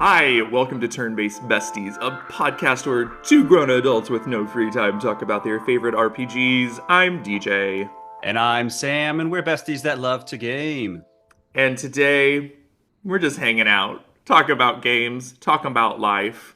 Hi, welcome to Turn-Based Besties, a podcast where two grown adults with no free time talk about their favorite RPGs. I'm DJ, And I'm Sam, and we're besties that love to game. and today we're just hanging out, talking about games, talking about life.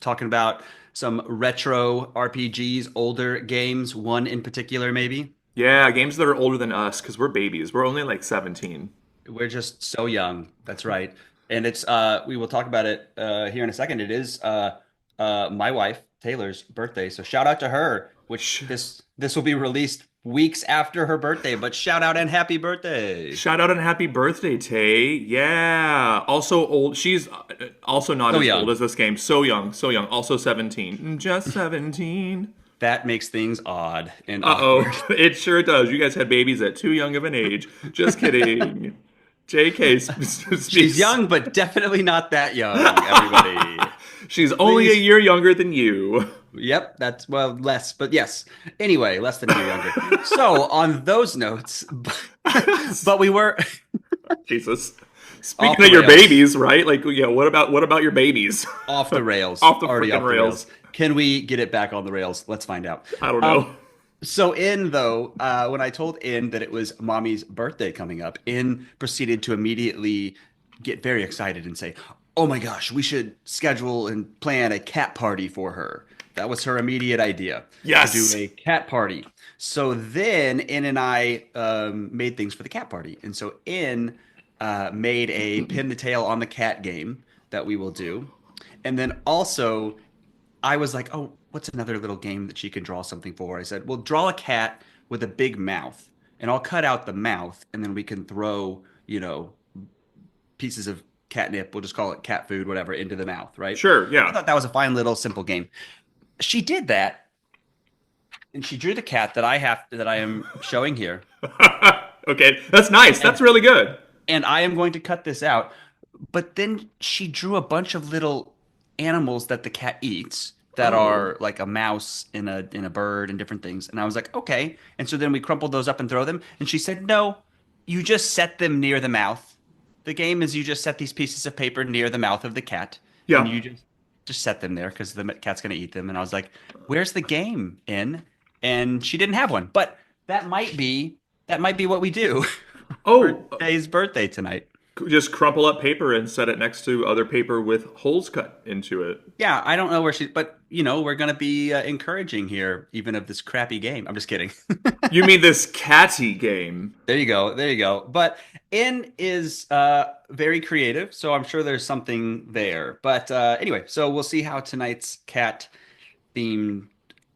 Talking about some retro RPGs, older games, one in particular, maybe. Yeah, games that are older than us, because we're babies. We're only like 17. We're just so young. That's right. And it's we will talk about it here in a second. It is my wife, Taylor's birthday. So shout out to her, which Sh- this will be released weeks after her birthday, but shout out and happy birthday. Shout out and happy birthday, Tay. Yeah. Also old. She's also not So as old young. as this game. So young, so young. Also 17. Just 17. That makes things odd and Uh-oh, awkward. it sure does. You guys had babies at too young of an age. Just kidding. JK She's speaks. young, but definitely not that young, everybody. She's only a Please. year younger than you. Yep, that's well less, but yes. Anyway, less than a year younger. So on those notes, but we were Jesus. off Speaking the of your rails, babies, right? Like, yeah, what about your babies? off the rails, Off the already freaking off the rails. rails. Can we get it back on the rails? Let's find out. I don't Um, know. so In though, when I told In that it was Mommy's birthday coming up, In proceeded to immediately get very excited and say, "Oh my gosh, we should schedule and plan a cat party for her." That was her immediate idea to do Yes. a cat party. So then In and I made things for the cat party, and so In made a pin the tail on the cat game that we will do, and then also I was like, oh, what's another little game that she can draw something for? I said, well, draw a cat with a big mouth, and I'll cut out the mouth, and then we can throw, pieces of catnip, we'll just call it cat food, whatever, into the mouth, right? Sure, I yeah. thought that was a fine little simple game. She did that, and she drew the cat that I am showing here, Okay, that's nice. and That's really good. and I am going to cut this out. But then she drew a bunch of little animals that the cat eats that Oh. are like a mouse and a bird and different things. And I was like, okay. And so then we crumpled those up and throw them. And she said, no, you just set them near the mouth. The game is you just set these pieces of paper near the mouth of the cat, and Yeah. you just set them there because the cat's going to eat them. And I was like, where's the game in? And she didn't have one. But that might be what we do for Oh, Dave's birthday tonight. just crumple up paper and set it next to other paper with holes cut into it. Yeah, I don't know where but we're going to be encouraging here, even of this crappy game. I'm just kidding. You mean this catty game? There you go. There you go. But N is very creative, so I'm sure there's something there. But anyway, so we'll see how tonight's cat themed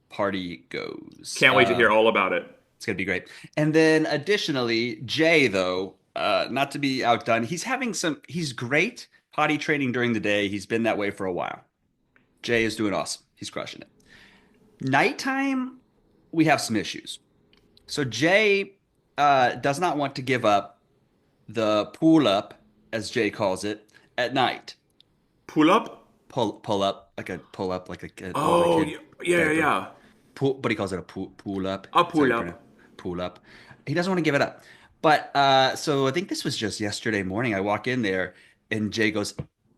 party goes. Can't wait to hear all about it. It's going to be great. And then additionally, Jay, though, not to be outdone, he's great potty training during the day. He's been that way for a while. Jay is doing awesome. He's crushing it. Nighttime, we have some issues. So Jay does not want to give up the pull up, as Jay calls it, at night. Pull up? Pull up, like a pull up, like a older Oh, kid yeah, diaper. yeah. But he calls it a pull up. A That's how pull you up. pull up. He doesn't want to give it up. But so I think this was just yesterday morning. I walk in there and Jay goes,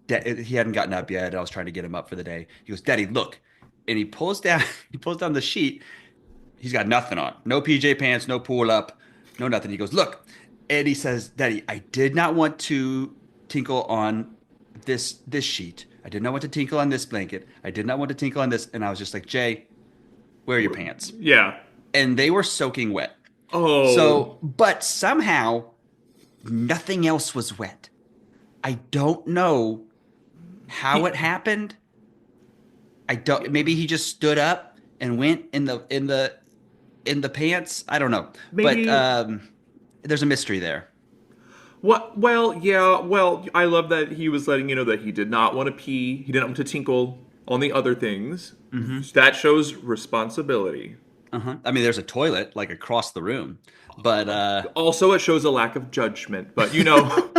he hadn't gotten up yet. I was trying to get him up for the day. He goes, Daddy, look. And he pulls down, he pulls down the sheet. He's got nothing on. No PJ pants, no pull up, no nothing. He goes, look. And he says, Daddy, I did not want to tinkle on this sheet. I did not want to tinkle on this blanket. I did not want to tinkle on this. And I was just like, Jay, where are your pants? Yeah. And they were soaking wet. Oh. So, but somehow nothing else was wet. I don't know how it happened. I don't. Maybe he just stood up and went in the pants. I don't know. But Maybe. there's a mystery there. What? Well, yeah. Well, I love that he was letting you know that he did not want to pee. He didn't want to tinkle on the other things. That shows responsibility. Uh-huh. I mean, there's a toilet like across the room, but Also, it shows a lack of judgment. But you know,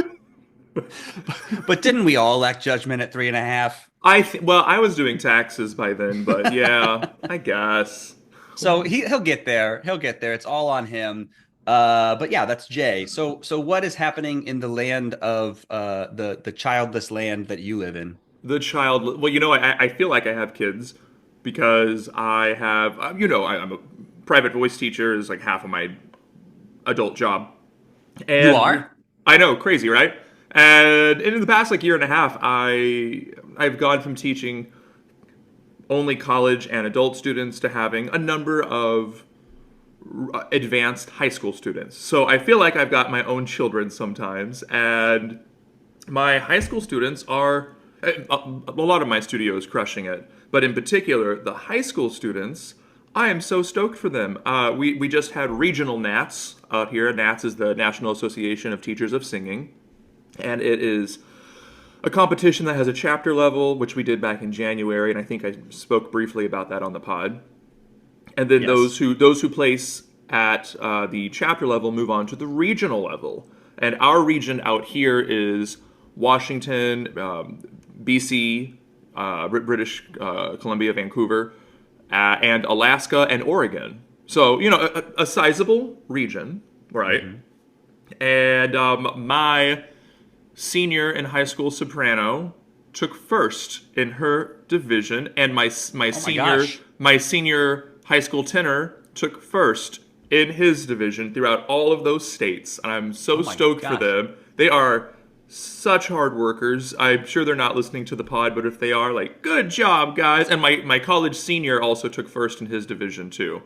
but didn't we all lack judgment at 3.5? well, I was doing taxes by then. But yeah, I guess. So he'll get there. He'll get there. It's all on him. But yeah, that's Jay. So what is happening in the land of the childless land that you live in? The child. Well, I feel like I have kids because I have. I'm a private voice teacher is like half of my adult job, You and are? I know, crazy, right? And in the past like year and a half, I've gone from teaching only college and adult students to having a number of advanced high school students. So I feel like I've got my own children sometimes, and my high school students are a lot of my studio is crushing it, but in particular, the high school students. I am so stoked for them. We just had regional Nats out here. Nats is the National Association of Teachers of Singing, and it is a competition that has a chapter level, which we did back in January, and I think I spoke briefly about that on the pod. And then Yes. those who place at the chapter level move on to the regional level. And our region out here is Washington, BC, British Columbia, Vancouver, and Alaska and Oregon. So a sizable region, right? Hmm. And my senior in high school soprano took first in her division, and my Oh my senior gosh. my senior high school tenor took first in his division throughout all of those states. And I'm so Oh my stoked for gosh. them. They are such hard workers. I'm sure they're not listening to the pod, but if they are, like, good job, guys. And my college senior also took first in his division too.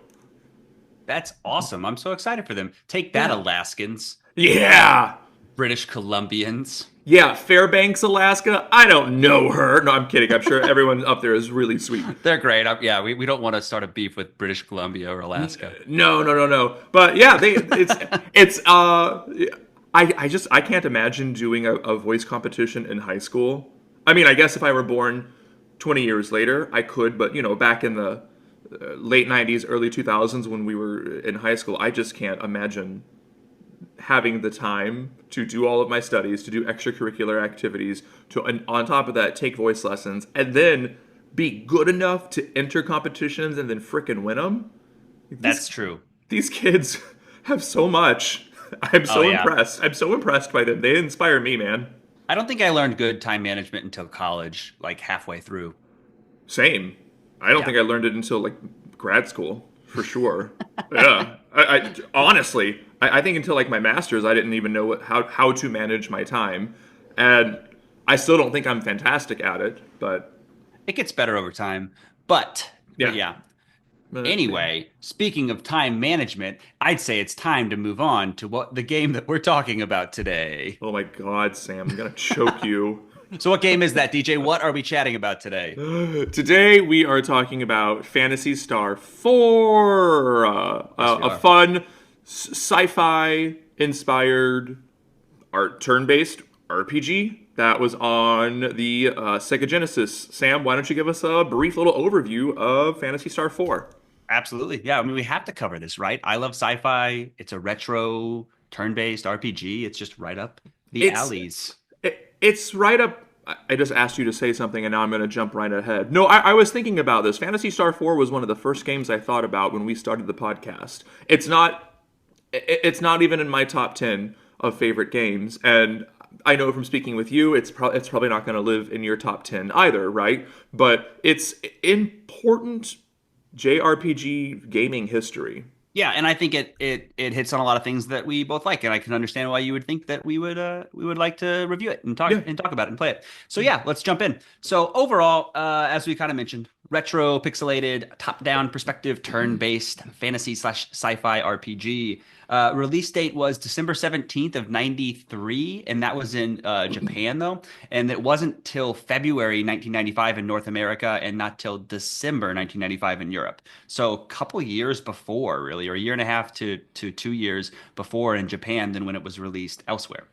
That's awesome. I'm so excited for them. Take that, Yeah. Alaskans, Yeah. British Columbians. Yeah, Fairbanks, Alaska. I don't know her. No, I'm kidding. I'm sure everyone up there is really sweet. They're great. Yeah, we don't want to start a beef with British Columbia or Alaska. No, no, no, no. But yeah, it's. I can't imagine doing a voice competition in high school. I mean, I guess if I were born 20 years later, I could. But back in the late 90s, early 2000s, when we were in high school, I just can't imagine having the time to do all of my studies, to do extracurricular activities, to and on top of that take voice lessons, and then be good enough to enter competitions and then frickin' win them. That's These true. these kids have so much. I'm Oh so yeah. impressed. I'm so impressed by them. They inspire me, man. I don't think I learned good time management until college, like halfway through. Same. I don't Yeah. think I learned it until like grad school, for sure. Yeah. I honestly, I think until like my master's, I didn't even know how to manage my time, and I still don't think I'm fantastic at it. But It gets better over time. But yeah. yeah. Yeah. Anyway, speaking of time management, I'd say it's time to move on to what the game that we're talking about today. Oh my God, Sam, I'm gonna choke you. So what game is that, DJ? What are we chatting about today? Today we are talking about Phantasy Star IV, Yes, we a are. fun sci-fi inspired art turn-based RPG that was on the Sega Genesis. Sam, why don't you give us a brief little overview of Phantasy Star IV? Absolutely. Yeah, I mean we have to cover this, right? I love sci-fi. It's a retro turn-based RPG. It's just right up the It's alleys. it's right up. I just asked you to say something, and now I'm going to jump right ahead. No, I was thinking about this. Phantasy Star 4 was one of the first games I thought about when we started the podcast. It's not even in my top 10 of favorite games, and I know from speaking with you, it's probably not going to live in your top 10 either, right? But it's important JRPG gaming history. Yeah, and I think it hits on a lot of things that we both like, and I can understand why you would think that we would like to review it Yeah. and talk about it and play it. So yeah, let's jump in. So overall, as we kind of mentioned, retro pixelated top-down perspective turn-based fantasy slash sci-fi RPG. Release date was December 17th of 93, and that was in Japan though, and it wasn't till February 1995 in North America, and not till December 1995 in Europe. So a couple years before, really, or a year and a half to 2 years before in Japan than when it was released elsewhere.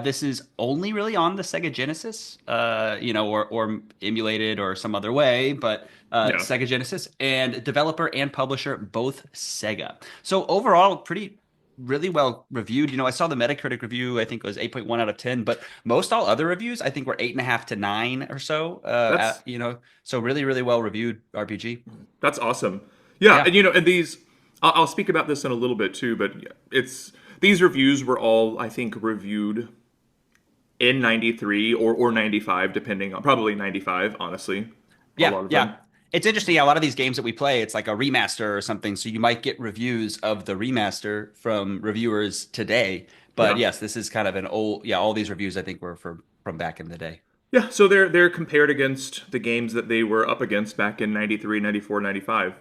This is only really on the Sega Genesis, or emulated or some other way, but Yeah. Sega Genesis and developer and publisher both Sega. So overall, pretty really well reviewed. I saw the Metacritic review, I think it was 8.1 out of 10, but most all other reviews, I think were 8.5 to 9 or so. That's So really, really well reviewed RPG. That's awesome. Yeah, Yeah. and and these I'll speak about this in a little bit too, but it's these reviews were all I think reviewed in '93 or '95, depending on probably '95. Honestly, a Yeah, lot of yeah. them. It's interesting. A lot of these games that we play, it's like a remaster or something. So you might get reviews of the remaster from reviewers today. But Yeah, yes, this is kind of an old, yeah, all these reviews I think were from back in the day. yeah. So they're compared against the games that they were up against back in '93, '94, '95.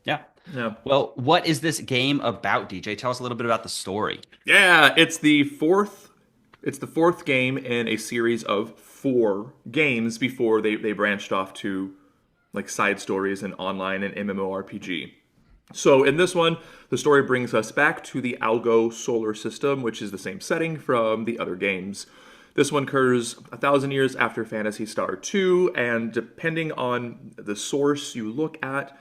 Yeah. Yeah. Well, what is this game about, DJ? Tell us a little bit about the story. Yeah, it's the fourth game in a series of four games before they branched off to like side stories and online and MMORPG. So in this one, the story brings us back to the Algo solar system, which is the same setting from the other games. This one occurs 1,000 years after Phantasy Star II, and depending on the source you look at,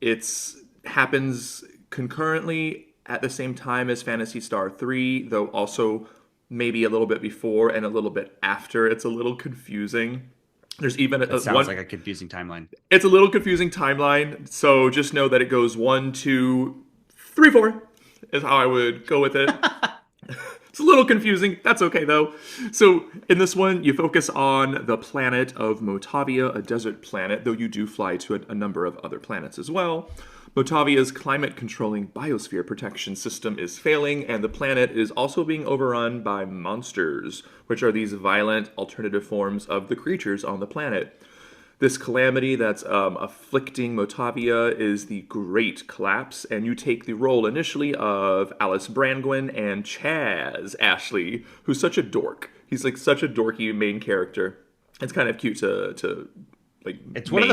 it's happens concurrently at the same time as Phantasy Star 3, though also maybe a little bit before and a little bit after. It's a little confusing. There's even That sounds one. like a confusing timeline. It's a little confusing timeline, so just know that it goes one, two, three, four is how I would go with it. It's a little confusing. That's okay though. So in this one, you focus on the planet of Motavia, a desert planet, though you do fly to a number of other planets as well. Motavia's climate controlling biosphere protection system is failing, and the planet is also being overrun by monsters, which are these violent alternative forms of the creatures on the planet. This calamity that's afflicting Motavia is the Great Collapse, and you take the role initially of Alice Brangwyn and Chaz Ashley, who's such a dork. He's like such a dorky main character. It's kind of cute to like It's main him,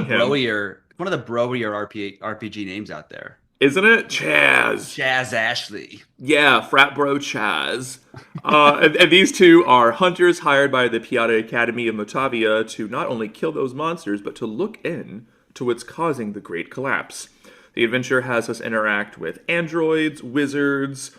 one of the broier RPG names out there. isn't it? Chaz. Jazz Ashley. Yeah, frat bro Chaz. And these two are hunters hired by the Piata Academy of Motavia to not only kill those monsters, but to look in to what's causing the Great Collapse. The adventure has us interact with androids, wizards,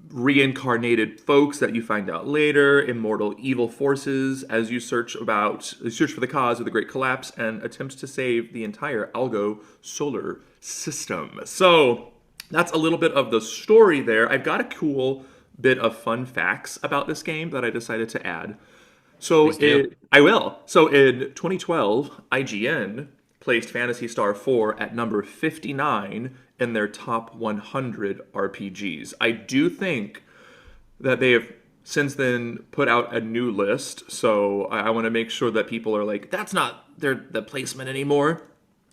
reincarnated folks that you find out later, immortal evil forces, as you search for the cause of the Great Collapse and attempts to save the entire Algo solar system. So that's a little bit of the story there. I've got a cool bit of fun facts about this game that I decided to add. Please do. I will. So in 2012, IGN placed Phantasy Star IV at number 59 in their top 100 RPGs. I do think that they have since then put out a new list, so I want to make sure that people are like, that's not the placement anymore.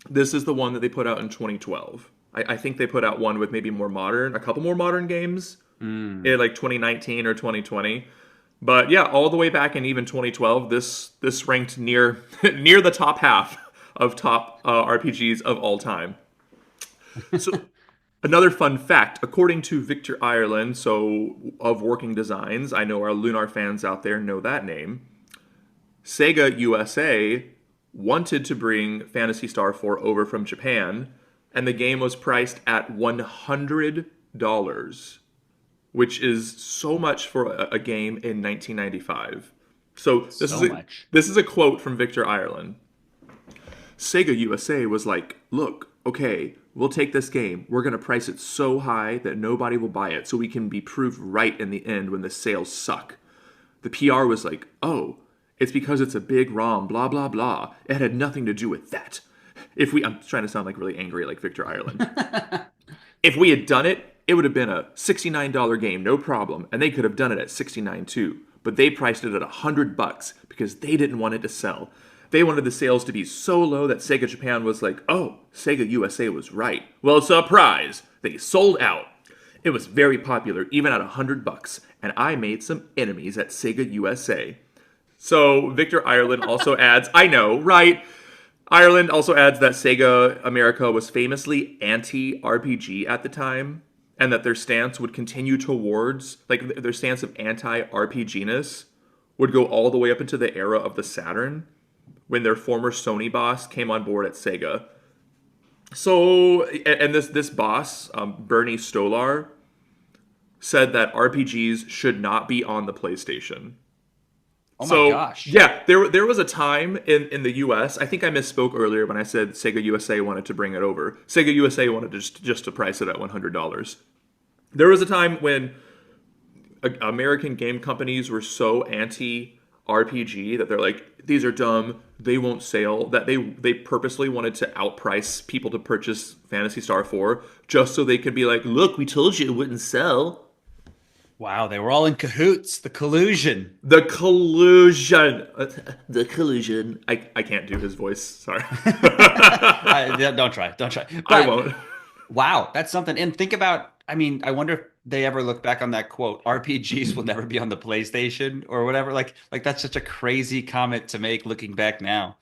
This is the one that they put out in 2012. I think they put out one with maybe a couple more modern games in like 2019 or 2020. But yeah, all the way back in even 2012, this ranked near near the top half of top RPGs of all time. So another fun fact, according to Victor Ireland, so of Working Designs, I know our Lunar fans out there know that name. Sega USA wanted to bring Phantasy Star 4 over from Japan, and the game was priced at $100, which is so much for a game in 1995. So So much. this is a quote from Victor Ireland. Sega USA was like, look, okay, we'll take this game. We're going to price it so high that nobody will buy it so we can be proved right in the end when the sales suck. The PR was like, oh, it's because it's a big ROM, blah, blah, blah. It had nothing to do with that. I'm trying to sound like really angry like Victor Ireland. If we had done it, it would have been a $69 game, no problem. And they could have done it at $69 too. But they priced it at $100 because they didn't want it to sell. They wanted the sales to be so low that Sega Japan was like, oh, Sega USA was right. Well, surprise! They sold out. It was very popular, even at $100, and I made some enemies at Sega USA. So Victor Ireland also adds, I know, right? Ireland also adds that Sega America was famously anti-RPG at the time, and that their stance would continue towards, like, their stance of anti-RPGness would go all the way up into the era of the Saturn, when their former Sony boss came on board at Sega. So, and this boss, Bernie Stolar, said that RPGs should not be on the PlayStation. Oh my So gosh. yeah, there was a time in the U.S. I think I misspoke earlier when I said Sega USA wanted to bring it over. Sega USA wanted to just to price it at $100. There was a time when American game companies were so anti RPG that they're like, these are dumb, they won't sell. That they purposely wanted to outprice people to purchase Phantasy Star 4 just so they could be like, look, we told you it wouldn't sell. Wow, they were all in cahoots. The collusion. The collusion. The collusion. I can't do his voice. Sorry. Don't try. Don't try. I But won't. wow, that's something. And think about, I mean, I wonder if they ever look back on that quote, RPGs will never be on the PlayStation or whatever. Like that's such a crazy comment to make looking back now.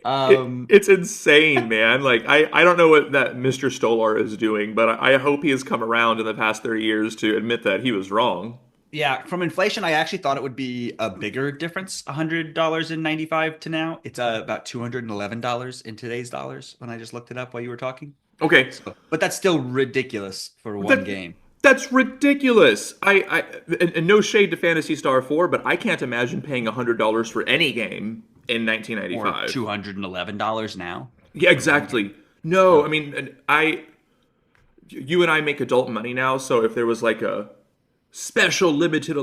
Um, It's insane, man. Like I don't know what that Mr. Stolar is doing, but I hope he has come around in the past 30 years to admit that he was wrong. yeah, from inflation, I actually thought it would be a bigger difference, $100 in 95 to now. It's about $211 in today's dollars when I just looked it up while you were talking. Okay, So, but that's still ridiculous for one that game. that's ridiculous. And no shade to Fantasy Star 4, but I can't imagine paying $100 for any game in Or 1995. $211 now Yeah, for one game. exactly. No, I So, mean, you and I make adult money now, so if there was like a special limited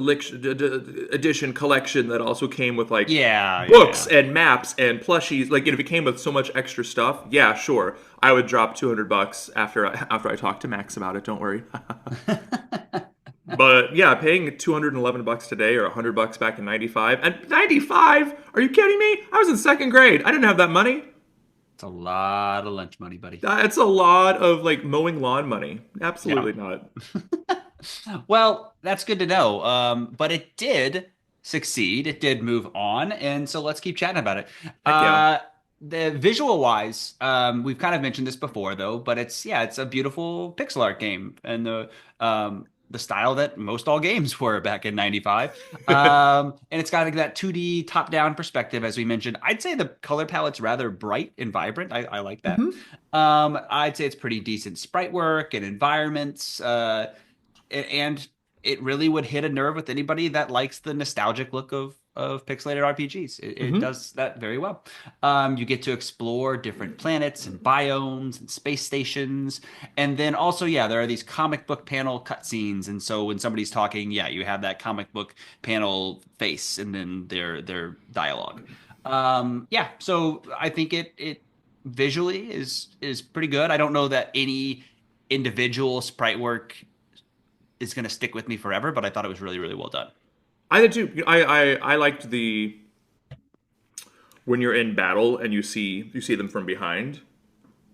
edition collection that also came with like yeah, books yeah. and maps and plushies, like if it came with so much extra stuff, yeah, sure, I would drop $200 after I talk to Max about it. Don't worry. But yeah, paying $211 today or $100 back in '95 and '95? Are you kidding me? I was in second grade. I didn't have that money. It's a lot of lunch money, buddy. That's a lot of like mowing lawn money. Yeah. Absolutely not. Well, that's good to know. But it did succeed. It did move on, and so let's keep chatting about it. Heck yeah. The visual wise, we've kind of mentioned this before though, but it's a beautiful pixel art game, and the style that most all games were back in '95. And it's got like, that 2D top-down perspective, as we mentioned. I'd say the color palette's rather bright and vibrant. I like that. Mhm. I'd say it's pretty decent sprite work and environments. And it really would hit a nerve with anybody that likes the nostalgic look of pixelated RPGs. It Mhm. does that very well. You get to explore different planets and biomes and space stations, and then also, yeah, there are these comic book panel cutscenes, and so when somebody's talking, yeah, you have that comic book panel face, and then their dialogue. Yeah, so I think it visually is pretty good. I don't know that any individual sprite work is going to stick with me forever, but I thought it was really, really well done. I did too. I liked the when you're in battle and you see them from behind.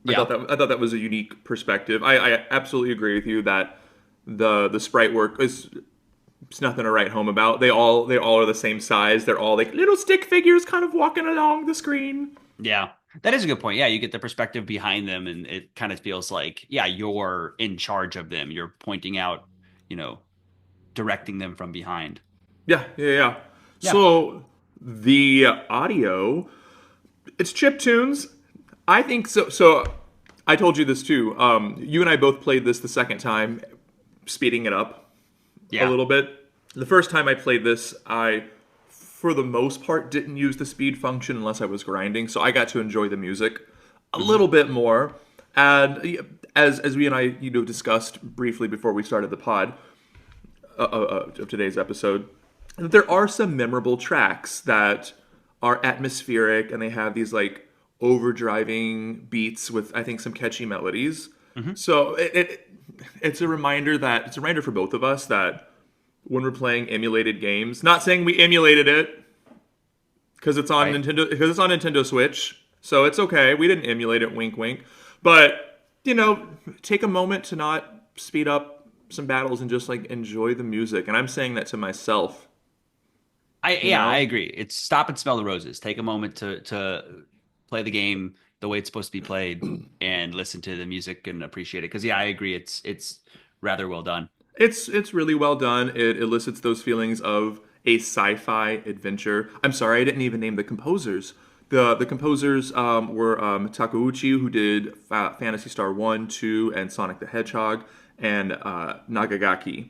Yeah. I thought that was a unique perspective. I absolutely agree with you that the sprite work is it's nothing to write home about. They all are the same size. They're all like little stick figures kind of walking along the screen. Yeah. That is a good point. Yeah, you get the perspective behind them, and it kind of feels like, yeah, you're in charge of them. You're pointing out, you know, directing them from behind. Yeah, yeah, yeah. Yeah. So the audio, it's chip tunes. I think so. So I told you this too. You and I both played this the second time, speeding it up a Yeah. little bit. The first time I played this, I, for the most part, didn't use the speed function unless I was grinding, so I got to enjoy the music a Hmm. little bit more. And as we and I discussed briefly before we started the pod of today's episode, there are some memorable tracks that are atmospheric and they have these like overdriving beats with I think some catchy melodies. Hmm. So it's a reminder for both of us that when we're playing emulated games, not saying we emulated it Right. because it's on Nintendo Switch, so it's okay. We didn't emulate it, wink wink. But, take a moment to not speed up some battles and just like enjoy the music. And I'm saying that to myself, you Yeah, I know? agree. It's stop and smell the roses. Take a moment to play the game the way it's supposed to be played and listen to the music and appreciate it. Because yeah, I agree. It's rather well done. It's really well done. It elicits those feelings of a sci-fi adventure. I'm sorry, I didn't even name the composers. The composers were Takeuchi, who did Phantasy Star 1, 2, and Sonic the Hedgehog, and Nagagaki.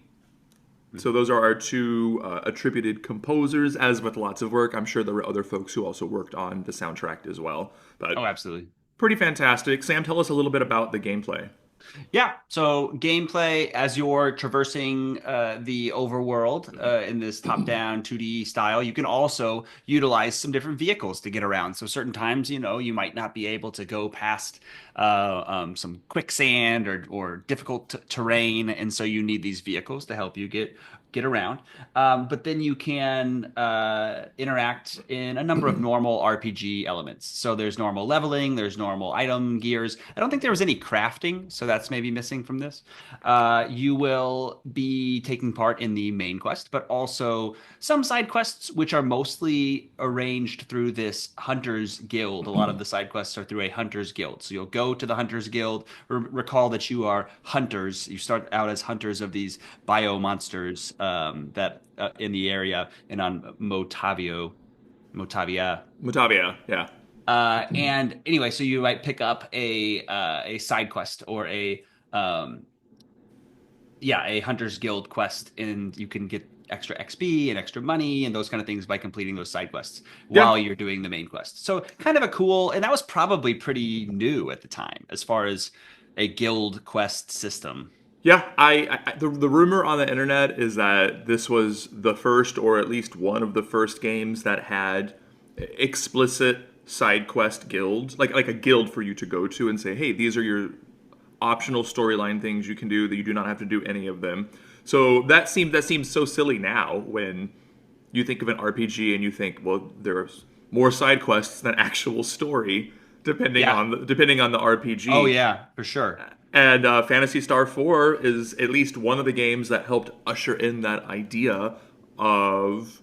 So those are our two attributed composers. As with lots of work, I'm sure there were other folks who also worked on the soundtrack as well. Oh, But absolutely. pretty fantastic. Sam, tell us a little bit about the gameplay. Yeah, so gameplay as you're traversing the overworld in this top-down 2D style, you can also utilize some different vehicles to get around. So certain times, you might not be able to go past some quicksand or difficult terrain, and so you need these vehicles to help you get around. But then you can interact in a number of normal RPG elements. So there's normal leveling, there's normal item gears. I don't think there was any crafting, so that's maybe missing from this. You will be taking part in the main quest, but also some side quests, which are mostly arranged through this Hunters Guild. A lot of the side quests are through a Hunters Guild. So you'll go to the Hunters Guild. Recall that you are hunters. You start out as hunters of these bio monsters that in the area and on Motavia. Motavia, yeah. And anyway, so you might pick up a side quest or um, a Hunters Guild quest, and you can get extra XP and extra money and those kind of things by completing those side quests Yeah. while you're doing the main quest. So kind of a cool, and that was probably pretty new at the time as far as a guild quest system. Yeah, the rumor on the internet is that this was the first, or at least one of the first games that had explicit side quest guilds, like a guild for you to go to and say, hey, these are your optional storyline things you can do that you do not have to do any of them. So that seems so silly now when you think of an RPG and you think, well, there's more side quests than actual story, depending Yeah. on the Oh RPG. yeah, for sure. And Phantasy Star IV is at least one of the games that helped usher in that idea of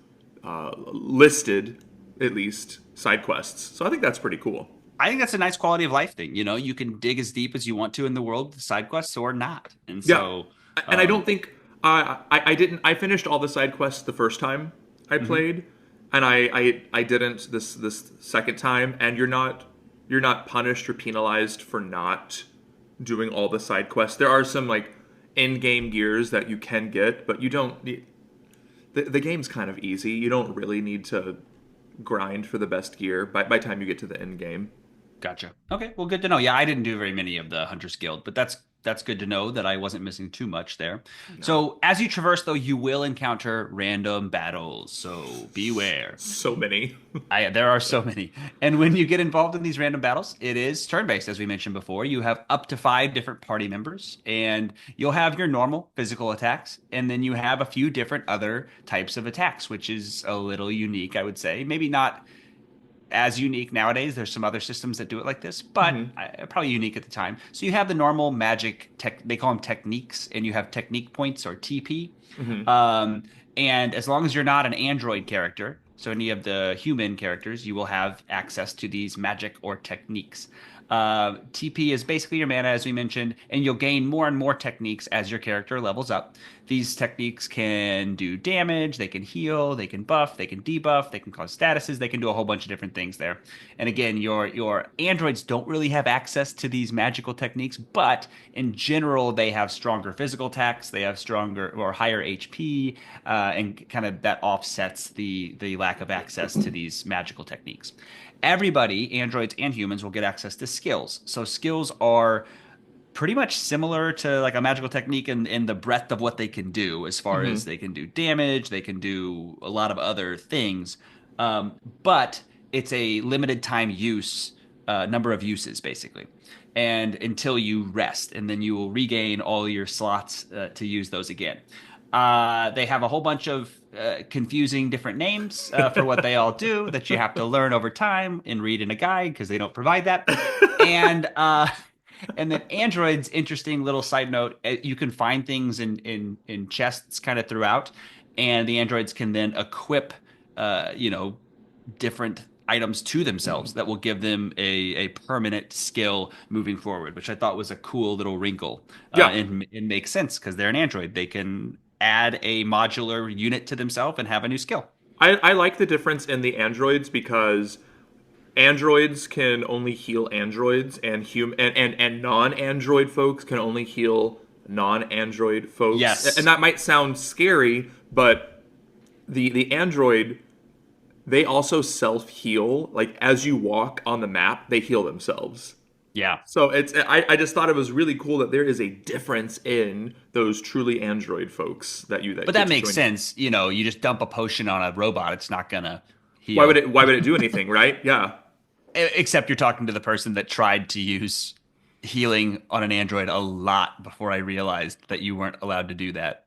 listed, at least, side quests. So I think that's pretty cool. I think that's a nice quality of life thing. You can dig as deep as you want to in the world with side quests or not. And Yeah, so, and I um, don't think I didn't. I finished all the side quests the first time I mhm. played, and I didn't this second time. And you're not punished or penalized for not doing all the side quests. There are some like in-game gears that you can get, but you don't. The game's kind of easy. You don't really need to grind for the best gear by the time you get to the end game. Gotcha. Okay, well, good to know. Yeah, I didn't do very many of the Hunters Guild, but that's good to know that I wasn't missing too much there. No, So, as you traverse, though, you will encounter random battles. So beware. so many. There are so many. And when you get involved in these random battles, it is turn-based, as we mentioned before. You have up to 5 different party members, and you'll have your normal physical attacks, and then you have a few different other types of attacks, which is a little unique, I would say. Maybe not as unique nowadays. There's some other systems that do it like this, but Hmm. probably unique at the time. So you have the normal magic tech, they call them techniques, and you have technique points or TP. Hmm. Um, and as long as you're not an android character, so any of the human characters, you will have access to these magic or techniques. TP is basically your mana, as we mentioned, and you'll gain more and more techniques as your character levels up. These techniques can do damage, they can heal, they can buff, they can debuff, they can cause statuses, they can do a whole bunch of different things there. And again, your androids don't really have access to these magical techniques, but in general, they have stronger physical attacks, they have stronger or higher HP, and kind of that offsets the lack of access to these magical techniques. Everybody, androids and humans, will get access to skills. So skills are pretty much similar to like a magical technique in the breadth of what they can do, as far as Hmm. they can do damage, they can do a lot of other things. But it's a limited time use, number of uses, basically. And until you rest, and then you will regain all your slots to use those again. They have a whole bunch of confusing different names for what they all do that you have to learn over time and read in a guide because they don't provide that. And and then androids, interesting little side note, you can find things in chests kind of throughout, and the androids can then equip, different items to themselves that will give them a permanent skill moving forward, which I thought was a cool little wrinkle. Yeah, And it makes sense because they're an android. They can add a modular unit to themselves and have a new skill. I like the difference in the androids because androids can only heal androids, and and non-android folks can only heal non-Android folks, and Yes. that might sound scary, but the Android, they also self-heal. Like as you walk on the map, they heal themselves. Yeah. So I just thought it was really cool that there is a difference in those truly Android folks that But get that to makes join. sense. You just dump a potion on a robot, it's not gonna Why would heal. it do anything, right? Yeah. Except you're talking to the person that tried to use healing on an Android a lot before I realized that you weren't allowed to do that.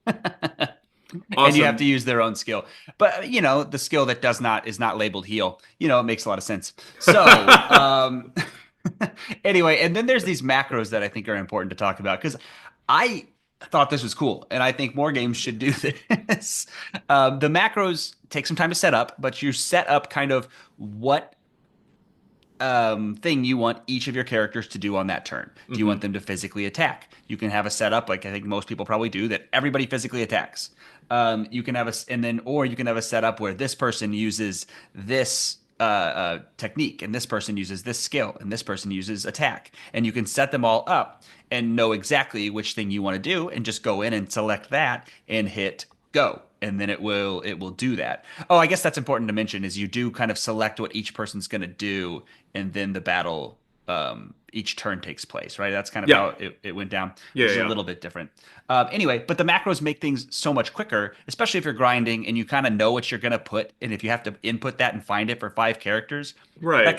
And you have to Awesome. use their own skill. But the skill that does not is not labeled heal. It makes a lot of sense. So, anyway, and then there's these macros that I think are important to talk about because I thought this was cool, and I think more games should do this. The macros take some time to set up, but you set up kind of what thing you want each of your characters to do on that turn. Do you want Hmm. them to physically attack? You can have a setup, like I think most people probably do, that everybody physically attacks. You can have or you can have a setup where this person uses this technique, and this person uses this skill, and this person uses attack, and you can set them all up and know exactly which thing you want to do, and just go in and select that and hit go, and then it will do that. Oh, I guess that's important to mention is you do kind of select what each person's going to do, and then the battle each turn takes place, right? That's kind of Yeah. how it went down, Yeah. which is a Yeah. little bit different. Anyway, but the macros make things so much quicker, especially if you're grinding and you kind of know what you're going to put, and if you have to input that and find it for 5 characters, Right. that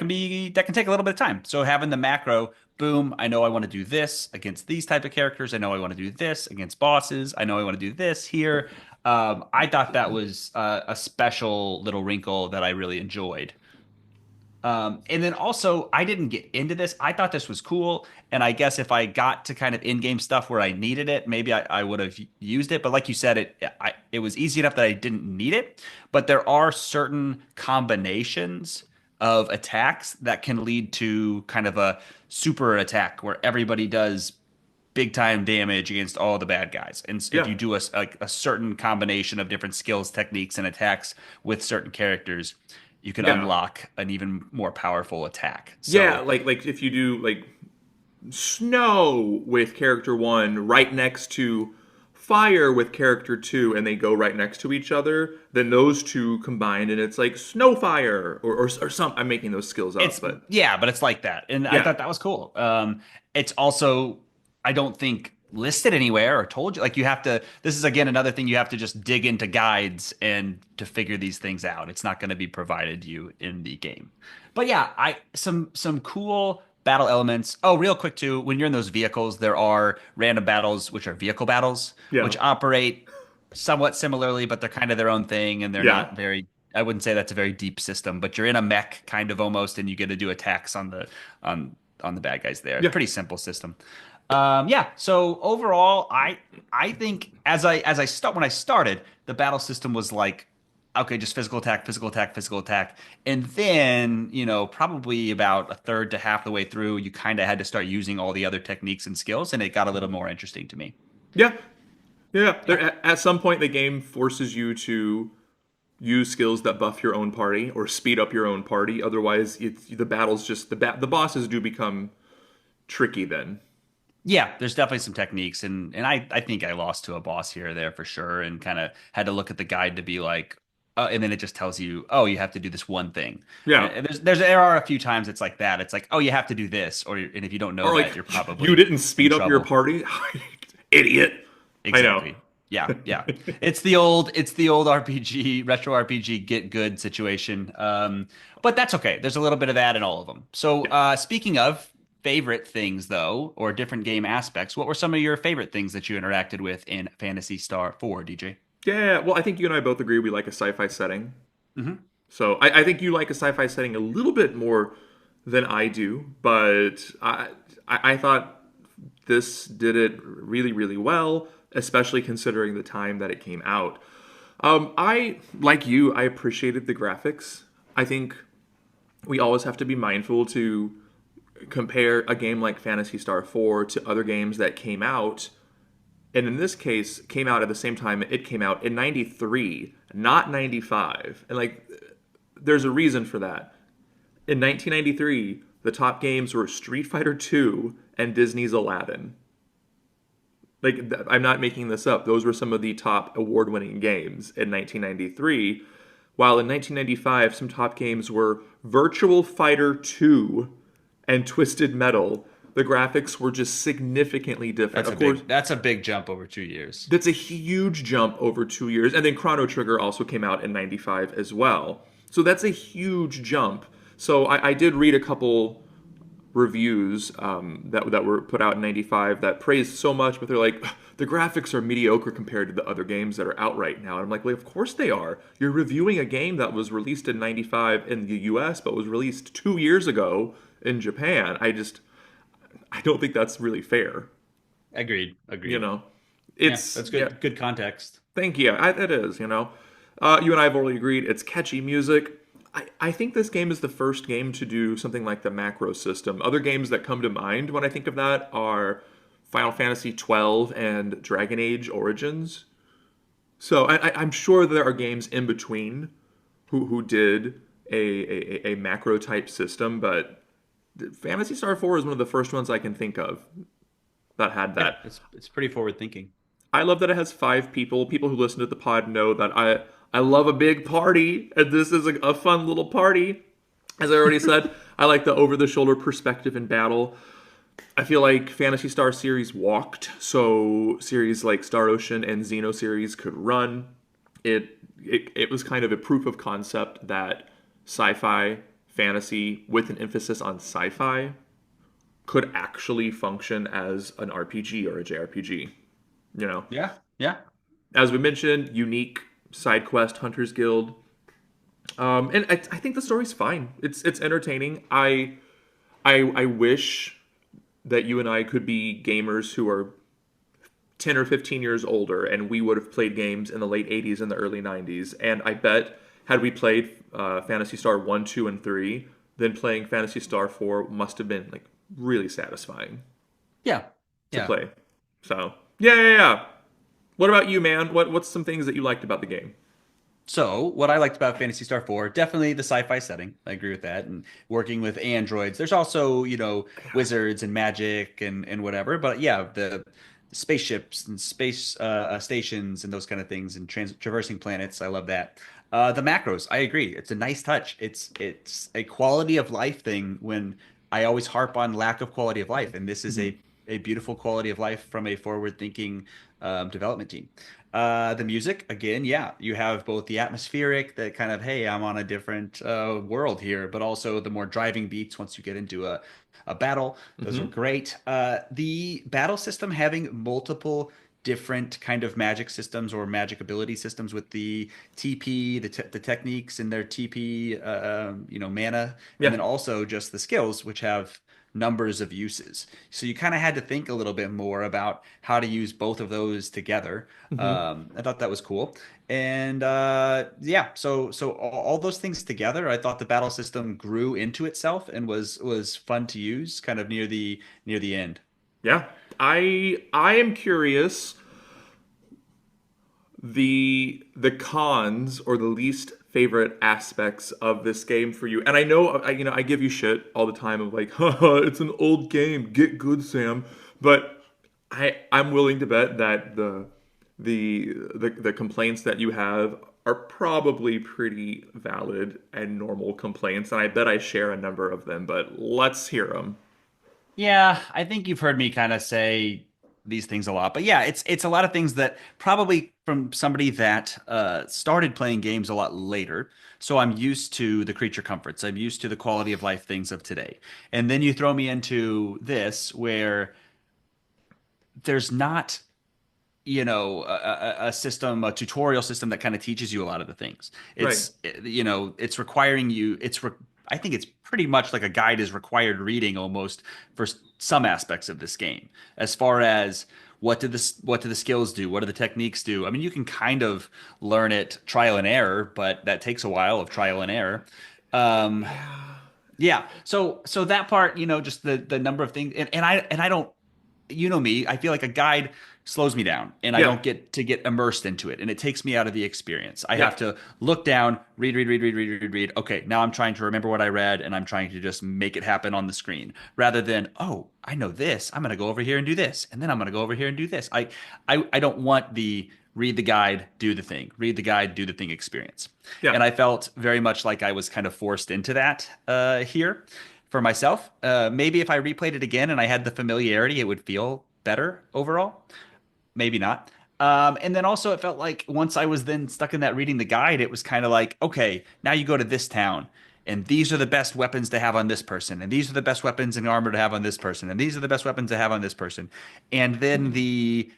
can take a little bit of time. So having the macro, boom, I know I want to do this against these type of characters. I know I want to do this against bosses. I know I want to do this here. I thought that was a special little wrinkle that I really enjoyed. And then also, I didn't get into this. I thought this was cool. And I guess if I got to kind of in-game stuff where I needed it, maybe I would have used it. But like you said, it was easy enough that I didn't need it. But there are certain combinations of attacks that can lead to kind of a super attack where everybody does big time damage against all the bad guys. And if Yeah. you do a certain combination of different skills, techniques, and attacks with certain characters, you can Yeah. unlock an even more powerful attack. Yeah. So, Like if you do like snow with character one right next to fire with character two, and they go right next to each other, then those two combined, and it's like snow fire or some. I'm making those skills up, it's but yeah, but it's like that, and I yeah. thought that was cool. It's also, I don't think, listed anywhere or told you. Like, you have to. This is again another thing, you have to just dig into guides and to figure these things out. It's not going to be provided you in the game. But yeah, I some cool battle elements. Oh, real quick too, when you're in those vehicles, there are random battles which are vehicle battles, Yeah. which operate somewhat similarly, but they're kind of their own thing, and they're Yeah. not very. I wouldn't say that's a very deep system, but you're in a mech kind of almost, and you get to do attacks on the bad guys there. It's a Yeah. pretty simple system. Yeah. So overall, I think as I start when I started, the battle system was like, okay, just physical attack, physical attack, physical attack, and then probably about a third to half the way through, you kind of had to start using all the other techniques and skills, and it got a little more interesting to me. Yeah. Yeah. Yeah. At some point, the game forces you to use skills that buff your own party or speed up your own party. Otherwise, the battles just the bosses do become tricky then. Yeah, there's definitely some techniques, and I think I lost to a boss here or there for sure, and kind of had to look at the guide to be like, and then it just tells you, oh, you have to do this one thing. Yeah. And there are a few times it's like that. It's like, oh, you have to do this, and if you don't know Or that, like you're you probably didn't in speed up your trouble. party, idiot. I know. Exactly. Yeah, yeah. It's the old RPG, retro RPG get good situation. But that's okay. There's a little bit of that in all of them. So, Yeah. speaking of favorite things though, or different game aspects, what were some of your favorite things that you interacted with in Phantasy Star 4, DJ? Yeah. Well, I think you and I both agree we like a sci-fi setting. Hmm. So I think you like a sci-fi setting a little bit more than I do, but I thought this did it really, really well, especially considering the time that it came out. I, like you, I appreciated the graphics. I think we always have to be mindful to compare a game like Phantasy Star 4 to other games that came out, and in this case, came out at the same time it came out in 93, not 95. And like, there's a reason for that. In 1993, the top games were Street Fighter 2 and Disney's Aladdin. Like I'm not making this up. Those were some of the top award-winning games in 1993. While in 1995, some top games were Virtual Fighter 2 and Twisted Metal. The graphics were just significantly different. Of course, That's a big jump over 2 years. that's a huge jump over 2 years. And then Chrono Trigger also came out in 95 as well. So that's a huge jump. So I did read a couple reviews that were put out in 95 that praised so much, but they're like, the graphics are mediocre compared to the other games that are out right now. And I'm like, well, of course they are. You're reviewing a game that was released in 95 in the US, but was released 2 years ago in Japan. I don't think that's really fair. Agreed. You Agreed. know, Yeah, it's, that's yeah, good. Good context. thank you. It is, you know. You and I have already agreed it's catchy music. I think this game is the first game to do something like the macro system. Other games that come to mind when I think of that are Final Fantasy 12 and Dragon Age Origins. So I'm sure there are games in between who did a macro type system, but Fantasy Star 4 is one of the first ones I can think of that had Yeah, that. it's pretty forward thinking. I love that it has 5 people. People who listen to the pod know that I love a big party, and this is a fun little party. As I already said, I like the over the shoulder perspective in battle. I feel like Fantasy Star series walked, so series like Star Ocean and Xeno series could run. It was kind of a proof of concept that sci-fi fantasy with an emphasis on sci-fi could actually function as an RPG or a JRPG. You know, Yeah, yeah. as we mentioned, unique side quest Hunters Guild, and I think the story's fine. It's entertaining. I wish that you and I could be gamers who are 10 or 15 years older, and we would have played games in the late 80s and the early 90s. And I bet had we played Fantasy Star 1, 2, and 3, then playing Fantasy Star 4 must have been like really satisfying Yeah. to Yeah. play. So yeah. What about you, man? What's some things that you liked about the game? So, what I liked about Phantasy Star 4, definitely the sci-fi setting. I agree with that. And working with androids. There's also, wizards and magic and whatever. But yeah, the spaceships and space stations and those kind of things and traversing planets. I love that. The macros, I agree. It's a nice touch. It's a quality of life thing when I always harp on lack of quality of life. And this is Hmm. a beautiful quality of life from a forward-thinking development team. The music, again, yeah, you have both the atmospheric, that kind of, hey, I'm on a different world here, but also the more driving beats once you get into a battle. Those are Hmm. great. The battle system having multiple different kind of magic systems or magic ability systems with the TP, the techniques and their TP, mana, and Yeah. then also just the skills, which have numbers of uses. So you kind of had to think a little bit more about how to use both of those together. Hmm. I thought that was cool, and yeah, so all those things together, I thought the battle system grew into itself and was fun to use, kind of near the end. Yeah. I am curious the cons or the least favorite aspects of this game for you. And I know I give you shit all the time of like, haha, it's an old game. Get good, Sam. But I'm willing to bet that the complaints that you have are probably pretty valid and normal complaints, and I bet I share a number of them, but let's hear them. Yeah, I think you've heard me kind of say these things a lot, but yeah, it's a lot of things that probably from somebody that started playing games a lot later. So I'm used to the creature comforts. I'm used to the quality of life things of today. And then you throw me into this where there's not a system, a tutorial system that kind of teaches you a lot of the things. Right. It's requiring you. I think it's pretty much like a guide is required reading almost for some aspects of this game. As far as what do the skills do? What do the techniques do? I mean, you can kind of learn it trial and error, but that takes a while of trial and error. Um, Yeah. yeah. So that part, just the number of things, and I don't you know me, I feel like a guide slows me down and I Yeah. don't get immersed into it and it takes me out of the experience. I Yeah. have to look down, read. Okay, now I'm trying to remember what I read and I'm trying to just make it happen on the screen rather than, oh, I know this. I'm going to go over here and do this. And then I'm going to go over here and do this. I don't want the read the guide, do the thing, read the guide, do the thing experience. Yeah. And I felt very much like I was kind of forced into that here for myself. Maybe if I replayed it again and I had the familiarity, it would feel better overall. Maybe not. And then also, it felt like once I was then stuck in that reading the guide, it was kind of like, okay, now you go to this town, and these are the best weapons to have on this person, and these are the best weapons and armor to have on this person, and these are the best weapons to have on this person. And then the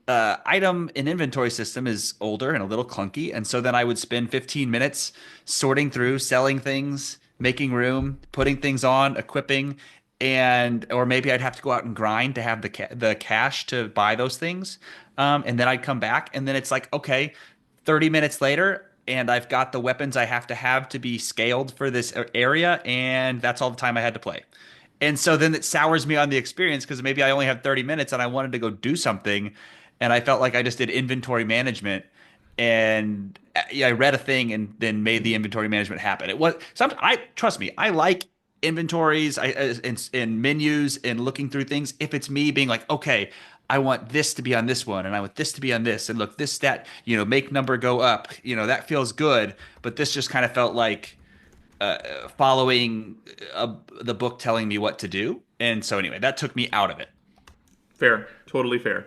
item and inventory system is older and a little clunky. And so then I would spend 15 minutes sorting through, selling things, making room, putting things on, equipping, and or maybe I'd have to go out and grind to have the cash to buy those things. And then I'd come back, and then it's like, okay, 30 minutes later, and I've got the weapons I have to be scaled for this area, and that's all the time I had to play. And so then it sours me on the experience because maybe I only have 30 minutes and I wanted to go do something. And I felt like I just did inventory management and yeah, I read a thing and then made the inventory management happen. It was some, I trust me, I like inventories and menus and looking through things. If it's me being like, okay, I want this to be on this one and I want this to be on this and look, this stat, make number go up, that feels good. But this just kind of felt like, following the book telling me what to do. And so anyway, that took me out of it. Fair. Totally fair.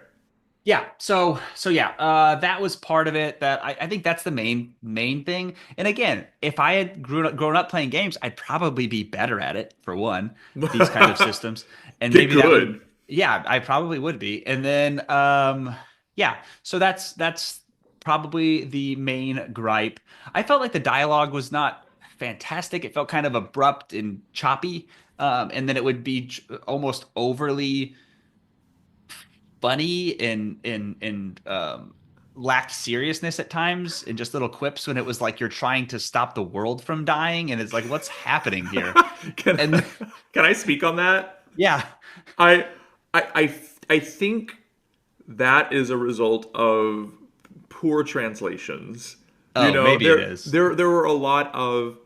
Yeah. So yeah, that was part of it. That I think that's the main thing. And again, if I had grown up playing games, I'd probably be better at it for one. These kind of systems, and Get maybe that would, good. yeah, I probably would be. And then, yeah. So that's probably the main gripe. I felt like the dialogue was not fantastic. It felt kind of abrupt and choppy. And then it would be almost overly funny and lacked seriousness at times and just little quips when it was like you're trying to stop the world from dying and it's like what's happening here can and can I speak on that? yeah. I I think that is a result of poor translations. Oh, maybe it is. There were a lot of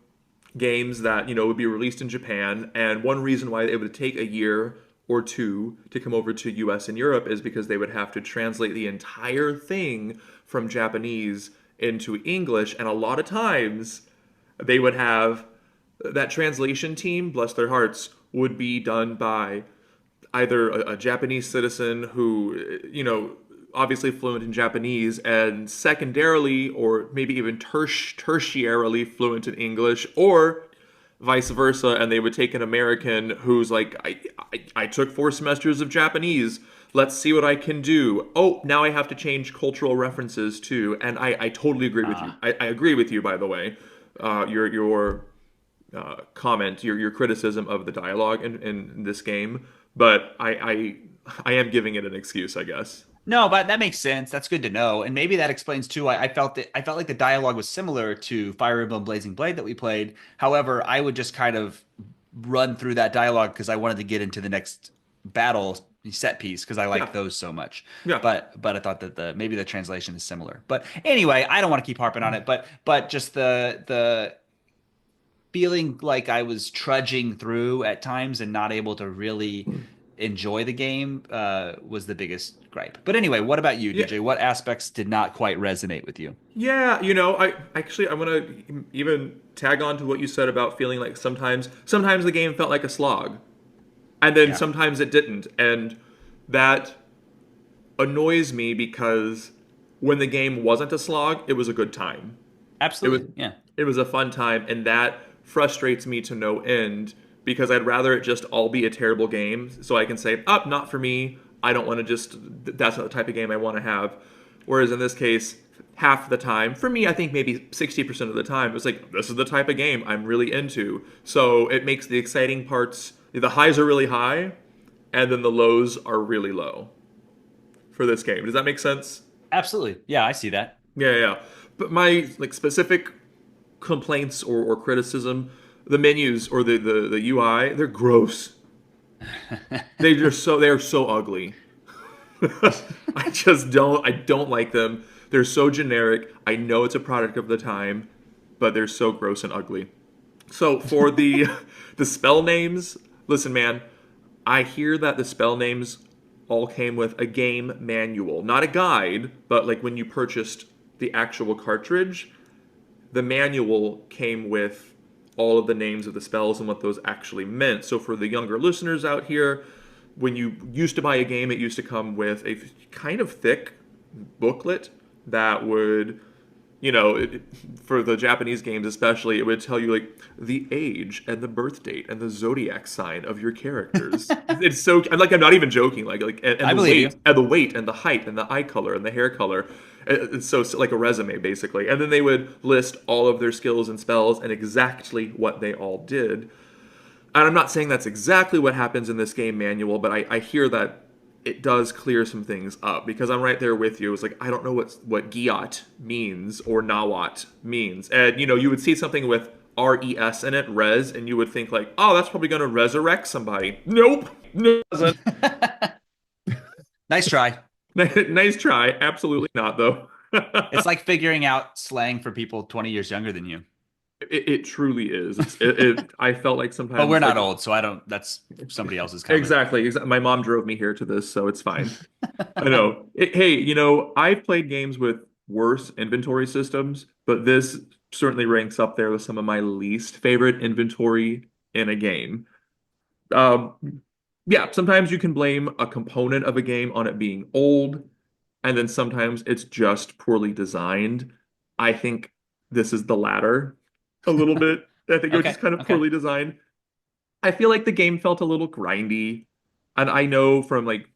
games that would be released in Japan, and one reason why it would take a year or two to come over to US and Europe is because they would have to translate the entire thing from Japanese into English, and a lot of times they would have that translation team, bless their hearts, would be done by either a Japanese citizen who, obviously fluent in Japanese, and secondarily, or maybe even tertiarily fluent in English, or vice versa, and they would take an American who's like, I took 4 semesters of Japanese. Let's see what I can do. Oh, now I have to change cultural references too. And I totally agree with you. I agree with you, by the way. Your comment, your criticism of the dialogue in this game, but I am giving it an excuse, I guess. No, but that makes sense. That's good to know. And maybe that explains too. I felt like the dialogue was similar to Fire Emblem Blazing Blade that we played. However, I would just kind of run through that dialogue because I wanted to get into the next battle set piece because I Yeah, like those so much. yeah. But I thought that the maybe the translation is similar. But anyway, I don't want to keep harping on it. But just the feeling like I was trudging through at times and not able to really enjoy the game was the biggest gripe. But anyway, what about you, Yeah, DJ? What aspects did not quite resonate with you? yeah. I want to even tag on to what you said about feeling like sometimes the game felt like a slog, and then Yeah, sometimes it didn't, and that annoys me because when the game wasn't a slog, it was a good time. It was absolutely. Yeah. it was a fun time, and that frustrates me to no end because I'd rather it just all be a terrible game so I can say, "Up, not for me. I don't want to just that's not the type of game I want to have." Whereas in this case, half the time, for me, I think maybe 60% of the time, it's like this is the type of game I'm really into. So it makes the exciting parts, the highs are really high and then the lows are really low for this game. Does that make sense? Absolutely. Yeah, I see that. Yeah, yeah, yeah. But my like specific complaints or criticism, the menus or the UI, they're gross. they're so ugly. I don't like them. They're so generic. I know it's a product of the time, but they're so gross and ugly. So for the the spell names, listen, man, I hear that the spell names all came with a game manual, not a guide, but like when you purchased the actual cartridge, the manual came with all of the names of the spells and what those actually meant. So for the younger listeners out here, when you used to buy a game, it used to come with a kind of thick booklet that would, for the Japanese games especially, it would tell you like the age and the birth date and the zodiac sign of your characters. It's so I'm not even joking. And I the believe you. weight and the weight and the height and the eye color and the hair color. It's so like a resume basically. And then they would list all of their skills and spells and exactly what they all did. And I'm not saying that's exactly what happens in this game manual, but I hear that it does clear some things up because I'm right there with you. It's like I don't know what Giat means or Nawat means, and you would see something with res in it, res, and you would think like, oh, that's probably going to resurrect somebody. Nope, no, it doesn't. Nice try. Nice try. Absolutely not though. It's like figuring out slang for people 20 years younger than you. It truly is. I felt like But we're sometimes not like old, so I don't, that's somebody else's comment. exactly. My mom drove me here to this, so it's fine. I know. Hey, I've played games with worse inventory systems, but this certainly ranks up there with some of my least favorite inventory in a game. Um, yeah, sometimes you can blame a component of a game on it being old, and then sometimes it's just poorly designed. I think this is the latter a little bit. I think it was just Okay. kind of Okay. poorly designed. I feel like the game felt a little grindy. And I know from like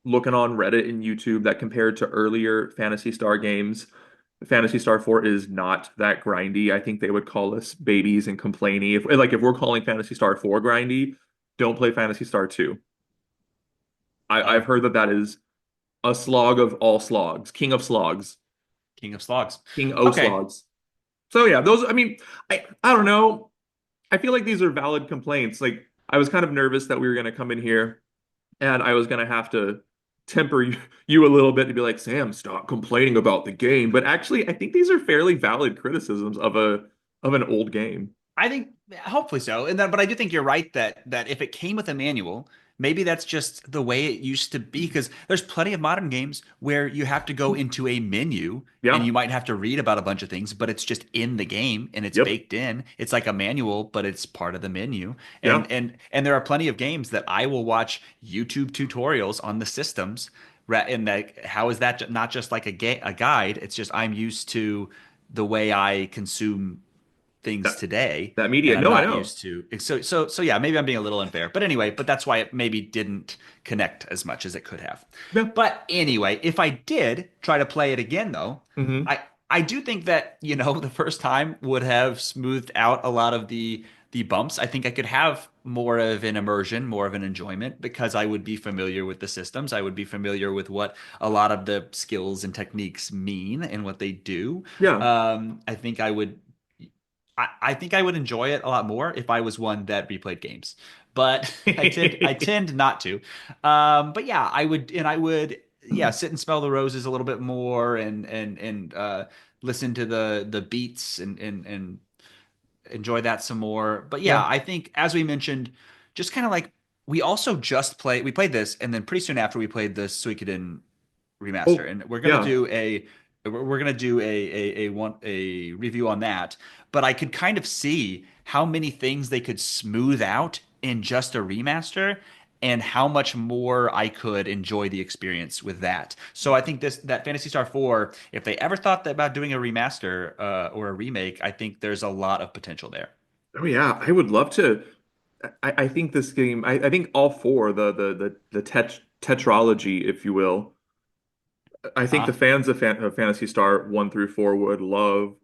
looking on Reddit and YouTube that compared to earlier Phantasy Star games, Phantasy Star 4 is not that grindy. I think they would call us babies and complainy. If we're calling Phantasy Star 4 grindy, don't play Phantasy Star 2. I've Oh, heard that is a slog of all slogs, king of slogs, King of Slogs. king o Okay. slogs. So yeah, those I mean, I don't know. I feel like these are valid complaints. Like I was kind of nervous that we were going to come in here and I was going to have to temper you a little bit to be like, Sam, stop complaining about the game. But actually, I think these are fairly valid criticisms of an old game. I think hopefully so. And then, but I do think you're right that if it came with a manual, maybe that's just the way it used to be. Because there's plenty of modern games where you have to go into a menu and Yeah. you might have to read about a bunch of things, but it's just in the game and it's Yep. baked in. It's like a manual, but it's part of the menu. Yeah. And there are plenty of games that I will watch YouTube tutorials on the systems. And that how is that not just like a guide? It's just I'm used to the way I consume things That today that and media. I'm No, I not know. used to so yeah, maybe I'm being a little unfair. But anyway, but that's why it maybe didn't connect as much as it could have. Yeah. But anyway, if I did try to play it again though, Hmm. I do think that, the first time would have smoothed out a lot of the bumps. I think I could have more of an immersion, more of an enjoyment because I would be familiar with the systems. I would be familiar with what a lot of the skills and techniques mean and what they do. Yeah. I think I think I would enjoy it a lot more if I was one that replayed games, but I tend not to. But yeah, I would yeah sit and smell the roses a little bit more and listen to the beats and enjoy that some more. But yeah, Yeah. I think as we mentioned, just kind of like we played this and then pretty soon after we played the Suikoden remaster, Oh, and we're gonna yeah. do we're gonna do a review on that. But I could kind of see how many things they could smooth out in just a remaster, and how much more I could enjoy the experience with that. So I think that Fantasy Star 4, if they ever thought about doing a remaster or a remake, I think there's a lot of potential there. Oh yeah. I would love to. I think this game. I think all four the tetralogy, if you will. I think the Huh? fans of Phantasy Star 1 through 4 would love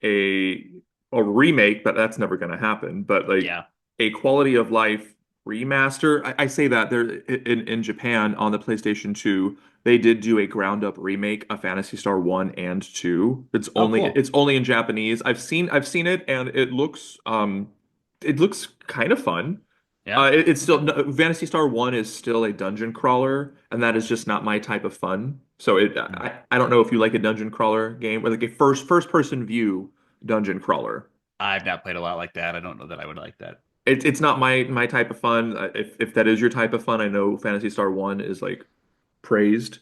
a a remake, but that's never going to happen. But like Yeah. a quality of life remaster, I say that there in Japan on the PlayStation 2, they did do a ground up remake of Phantasy Star 1 and 2. Oh, cool. It's only in Japanese. I've seen it and it looks kind of fun. Yeah. It's still Okay. no, Phantasy Star 1 is still a dungeon crawler, and that is just not my type of fun. So Mm. I don't know if you like a dungeon crawler game or like a first person view dungeon crawler. I've not played a lot like that. I don't know that I would like that. It's not my type of fun. If that is your type of fun, I know Phantasy Star 1 is like praised.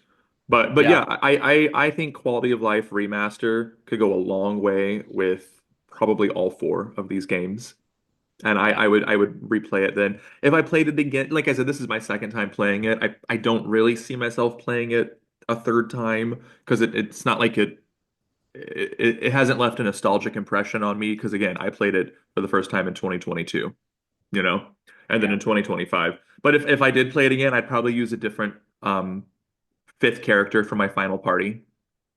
But Yeah. yeah, I think Quality of Life Remaster could go a long way with probably all four of these games. And Yeah. I would replay it then. If I played it again, like I said, this is my second time playing it. I don't really see myself playing it a third time because it's not like it hasn't left a nostalgic impression on me because again, I played it for the first time in 2022, you know, and then Yeah. in 2025. But if I did play it again, I'd probably use a different fifth character for my final party.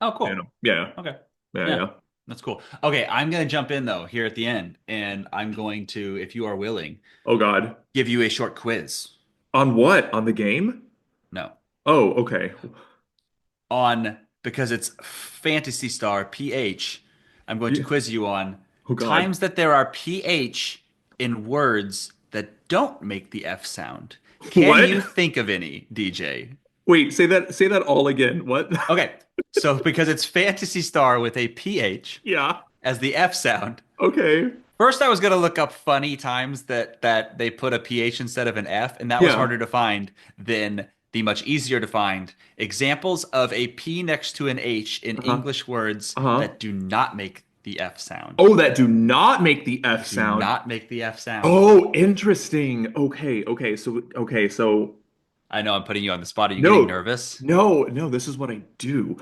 Oh, You know, cool. yeah, Okay. yeah, Yeah. yeah. That's cool. Okay, I'm gonna jump in though here at the end, and I'm going to, if you are willing, Oh God, give you a short quiz. on what? On the game? No. Oh, okay. On because it's Fantasy Star PH. I'm going to Yeah. quiz you on Oh God. times that there are PH in words that don't make the F sound. Can What? you think of any, DJ? Wait, say that all again. What? Okay, so because it's Fantasy Star with a PH Yeah. as the F sound. Okay. First, I was gonna look up funny times that they put a PH instead of an F, and that was Yeah. harder to find than the much easier to find examples of a P next to an H in Uh-huh. English words Uh-huh. that do not make the F sound. Oh, that do not make the F That do sound. not make the F sound. Oh, interesting. Okay, so I know I'm putting you on the spot. Are you getting no. nervous? No, this is what I do.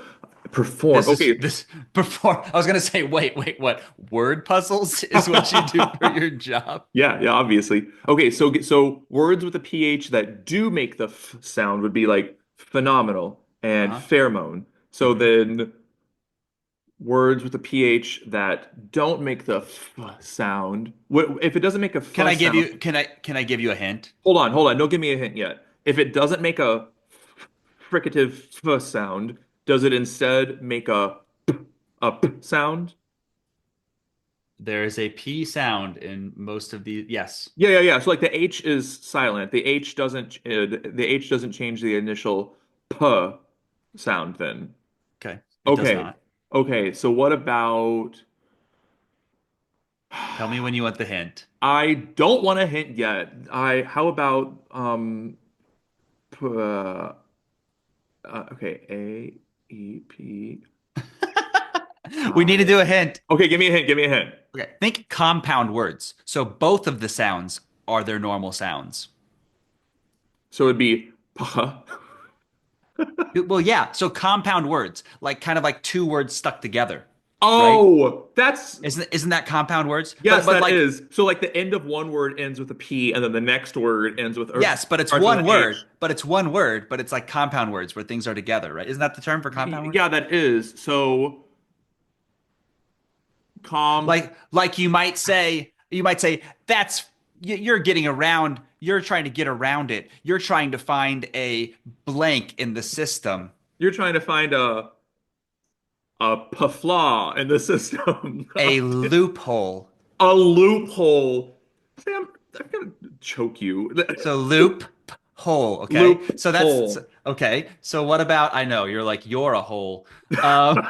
Perform. This is Okay. this before I was gonna say, wait, what? Word puzzles is what you do for your job? Yeah, obviously. Okay, so words with a PH that do make the f sound would be like phenomenal and Uh-huh. pheromone. So Hmm. then words with a PH that don't make the f sound. What if it doesn't make a Can I f give sound? you can I give you a hint? Hold on. Don't give me a hint yet. If it doesn't make a fricative f sound, does it instead make a p sound? There is a P sound in most of the yes. Yeah. So like the H is silent. The H doesn't change the initial p sound then. Okay. It does Okay. not. Okay. So what about Tell me when you want the hint. I don't want a hint yet. I how about okay, A E P We need to I. do a hint. Okay, give me a hint. Give me a hint. Okay. Think compound words. So both of the sounds are their normal sounds. So it'd be pa. Well, yeah. So compound words, like kind of like two words stuck together, right? Oh, that's Isn't that compound words? yes, But that like is. So like the end of one word ends with a P, and then the next word ends with or yes, but it's starts with one an word. H. But it's one word. But it's like compound words where things are together, right? Isn't that the term for compound words? Yeah, that is. So com. Like you might say that's you're getting around. You're trying to get around it. You're trying to find a blank in the system, You're trying to find a flaw in the system. a loophole. A loophole. Sam, I'm gonna choke you. So loop hole. Okay, so that's Loophole. okay. So what about? I know you're a hole. Um,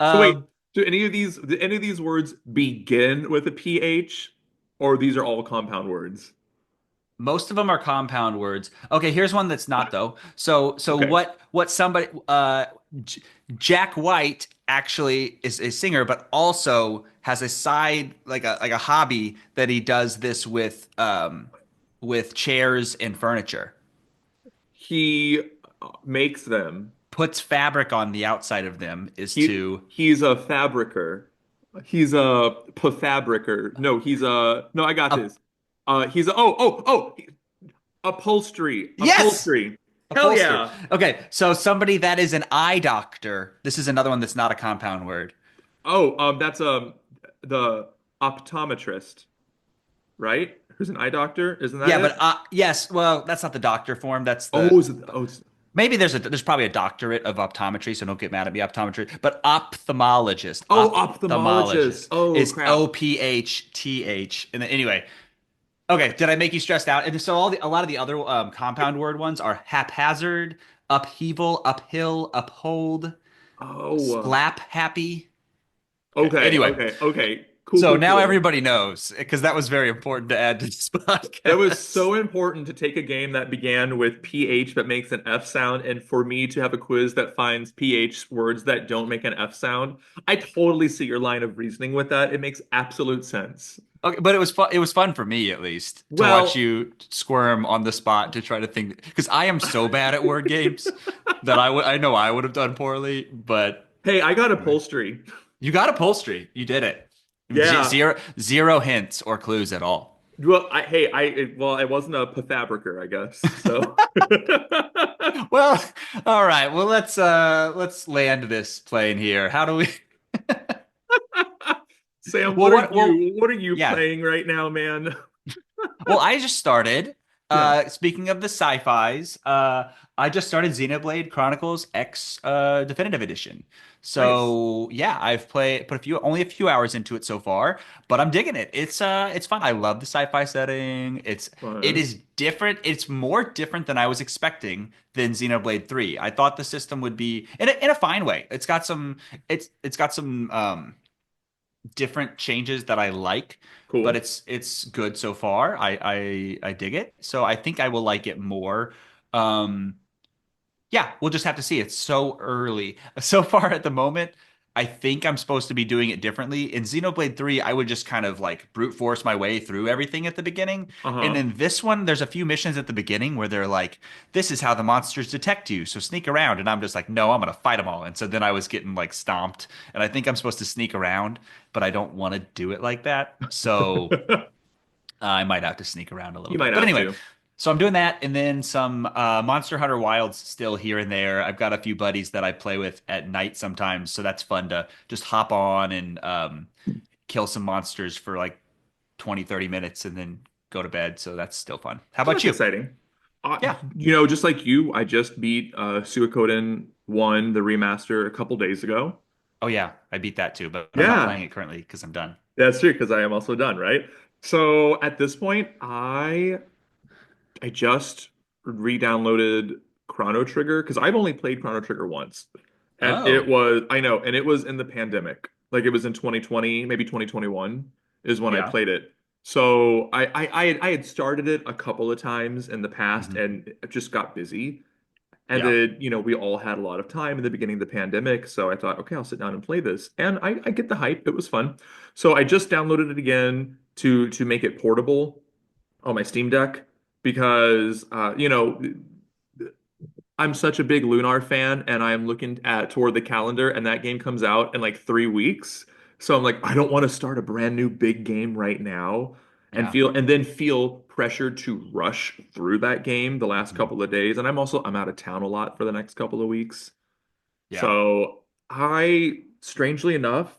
So wait, um, do any of these words begin with a PH, or these are all compound words? Most of them are compound words. Okay, here's one that's not though. So Okay. what somebody J Jack White actually is a singer, but also has a side like a hobby that he does this with chairs and furniture. He makes them. Puts fabric on the outside of them is to He's a fabricer. He's a prefabricer. No, he's a no. I got up this. He's a upholstery. yes, Upholstery. Hell upholstery. yeah. Okay, so somebody that is an eye doctor. This is another one that's not a compound word. That's the optometrist, right? Who's an eye doctor? Isn't that Yeah, it? but yes, well, that's not the doctor form. That's the Oh, is it? Oh, maybe there's probably a doctorate of optometry, so don't get mad at me, optometry. But ophthalmologist, ophthalmologist. ophthalmologist Oh, is crap. OPHTH. And then, anyway, Okay, did I make you stressed out? And so a lot of the other compound word ones are haphazard, upheaval, uphill, uphold, Oh, splap, happy. Okay. okay, Anyway, okay, okay. Cool, so cool, now cool. everybody knows because that was very important to add to this That was podcast. so important to take a game that began with PH but makes an F sound, and for me to have a quiz that finds PH words that don't make an F sound. I totally see your line of reasoning with that. It makes absolute sense. Okay, but it was fun. It was fun for me at least to watch Well, you squirm on the spot to try to think because I am so bad at word games that I know I would have done poorly, but hey, I got anyway. upholstery. You got upholstery. You did it. Yeah. Zero hints or clues at all. Well, I wasn't a Pathabriker, I guess. So, Well, all right. Well, let's land this plane here. How do we Sam, Well, what are you yeah. playing right now, man? Well, I just started. Yeah, Speaking of the sci-fis, I just started Xenoblade Chronicles X Definitive Edition. nice. So yeah, I've put only a few hours into it so far, but I'm digging it. It's fun. I love the sci-fi setting. It Fun. is different. It's more different than I was expecting than Xenoblade 3. I thought the system would be in a fine way. It's got some different changes that I like, but Cool. it's good so far. I dig it. So I think I will like it more. Um yeah, we'll just have to see. It's so early. So far at the moment, I think I'm supposed to be doing it differently. In Xenoblade 3, I would just kind of like brute force my way through everything at the beginning. And Uh-huh. in this one, there's a few missions at the beginning where they're like, this is how the monsters detect you. So sneak around. And I'm just like, no, I'm going to fight them all. And so then I was getting like stomped. And I think I'm supposed to sneak around, but I don't want to do it like that. So I might have to sneak around a little You might bit. But have anyway, to. so I'm doing that, and then some Monster Hunter Wilds still here and there. I've got a few buddies that I play with at night sometimes, so that's fun to just hop on and kill some monsters for like 20, 30 minutes and then go to bed. So that's still fun. How Oh, about that's you? exciting. Yeah. Just like you, I just beat Suikoden 1, the remaster, a couple days ago. Oh yeah, I beat that too, but I'm not Yeah, playing it currently because I'm done. that's true because I am also done, right? So at this point, I just re-downloaded Chrono Trigger because I've only played Chrono Trigger once. And Oh, I know, and it was in the pandemic. Like it was in 2020, maybe 2021 is when I yeah. played it. So I had started it a couple of times in the past Hmm. and it just got busy. And Yeah. then, we all had a lot of time in the beginning of the pandemic. So I thought, okay, I'll sit down and play this. And I get the hype. It was fun. So I just downloaded it again to make it portable on my Steam Deck because I'm such a big Lunar fan and I'm looking at toward the calendar and that game comes out in like 3 weeks. So I'm like, I don't want to start a brand new big game right now and Yeah. feel pressured to rush through that game the last Mhm. couple of days. And I'm out of town a lot for the next couple of weeks. Yeah. So I, strangely enough,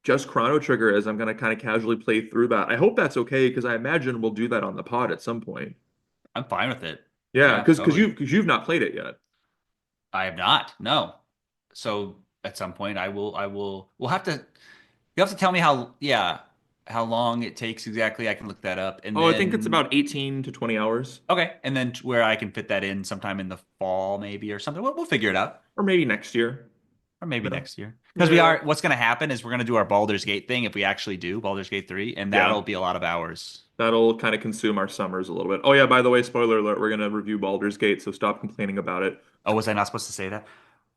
just Chrono Trigger as I'm gonna kind of casually play through that. I hope that's okay because I imagine we'll do that on the pod at some point. I'm fine with it. Yeah, Yeah, totally. because you've not played it yet. I have not. No. So at some point we'll have to you have to tell me how long it takes exactly. I can look that up. And Oh, I think it's then about 18 to 20 hours, okay, and then where I can fit that in sometime in the fall maybe or something. We'll figure it out. or maybe next year. Or maybe No. next year. Because Yeah. what's going to happen is we're going to do our Baldur's Gate thing if we actually do Baldur's Gate 3 and that'll Yeah. be a lot of hours. That'll kind of consume our summers a little bit. Oh yeah, by the way, spoiler alert, we're gonna review Baldur's Gate, so stop complaining about it. Oh, was I not supposed to say that?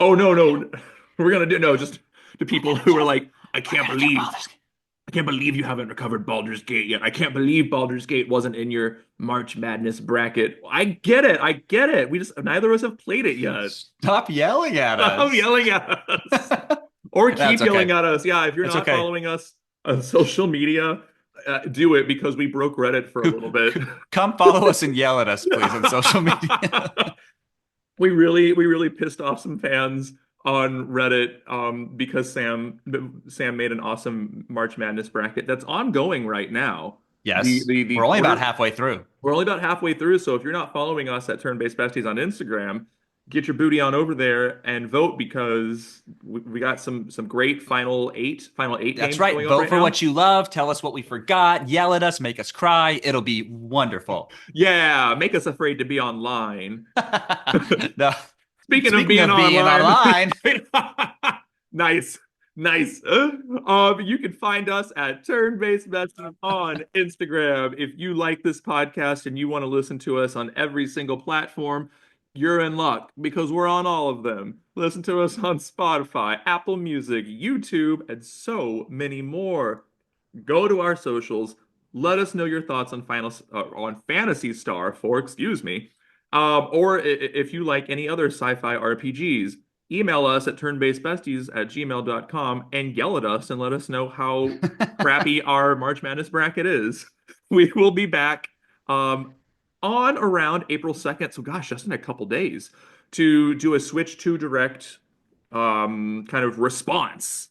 Oh no, I no. We're gonna do no, just the I people gotta who get are like, I gotta get Baldur's Gate. I can't believe you haven't recovered Baldur's Gate yet. I can't believe Baldur's Gate wasn't in your March Madness bracket. I get it. I get it. We just neither of us have played it yet. Stop yelling at Stop us. yelling at us. Or keep That's yelling okay. at us. Yeah, if you're It's not okay. following us on social media, do it because we broke Reddit for a little bit. Come follow us and yell at us, please, on social media. We really pissed off some fans on Reddit because Sam made an awesome March Madness bracket that's ongoing right now. Yes, The we're only about quarter halfway through. we're only about halfway through, so if you're not following us at Turn Based Besties on Instagram, get your booty on over there and vote because we got some great final eight That's games right. going on Vote right for now. what you love. Tell us what we forgot. Yell at us. Make us cry. It'll be wonderful. Yeah, make us afraid to be online. No. Speaking of Speaking being of being online, online, nice, nice. You can find us at Turn-Based Messaging on Instagram. If you like this podcast and you want to listen to us on every single platform, you're in luck because we're on all of them. Listen to us on Spotify, Apple Music, YouTube, and so many more. Go to our socials. Let us know your thoughts on on Phantasy Star 4, excuse me. Or if you like any other sci-fi RPGs, email us at turnbasedbesties@gmail.com and yell at us and let us know how crappy our March Madness bracket is. We will be back um, on around April 2nd, so gosh, just in a couple days, to do a Switch 2 Direct kind of response. So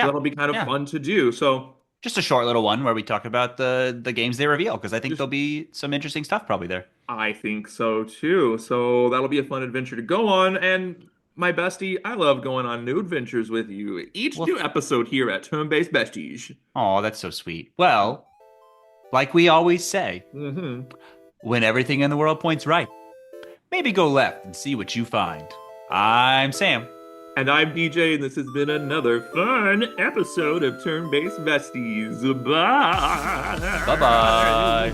yeah, that'll be kind of yeah. fun to do. So Just a short little one where we talk about the games they reveal because I think just there'll be some interesting stuff probably there. I think so too. So that'll be a fun adventure to go on. And my bestie, I love going on new adventures with you. Each Well, new episode here at Turn-Based Besties. oh, that's so sweet. Well, like we always say, Hmm. when everything in the world points right, maybe go left and see what you find. I'm Sam. And I'm DJ, and this has been another fun episode of Turn-Based Besties. Bye bye. Bye.